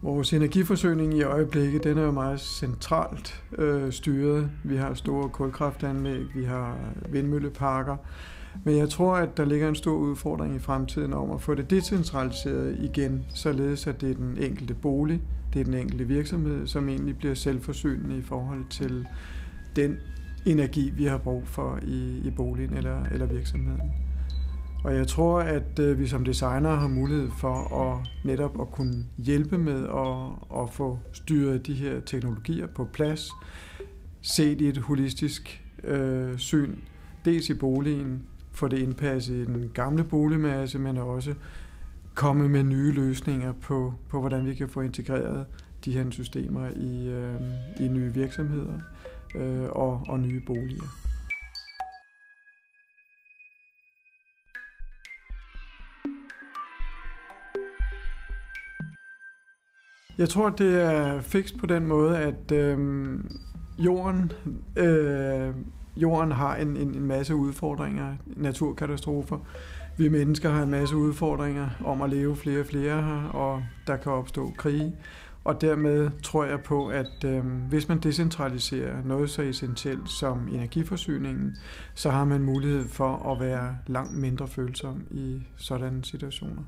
Vores energiforsyning i øjeblikket, den er jo meget centralt styret. Vi har store kulkraftanlæg, vi har vindmølleparker. Men jeg tror, at der ligger en stor udfordring i fremtiden om at få det decentraliseret igen, således at det er den enkelte bolig, det er den enkelte virksomhed, som egentlig bliver selvforsynende i forhold til den energi, vi har brug for i boligen eller virksomheden. Og jeg tror, at vi som designere har mulighed for netop at kunne hjælpe med at få styret de her teknologier på plads, set i et holistisk syn, dels i boligen, få det indpasset i den gamle boligmasse, men også komme med nye løsninger på hvordan vi kan få integreret de her systemer i nye virksomheder og nye boliger. Jeg tror, det er fikst på den måde, at jorden har en masse udfordringer, naturkatastrofer. Vi mennesker har en masse udfordringer om at leve flere og flere her, og der kan opstå krige. Og dermed tror jeg på, at hvis man decentraliserer noget så essentielt som energiforsyningen, så har man mulighed for at være langt mindre følsom i sådanne situationer.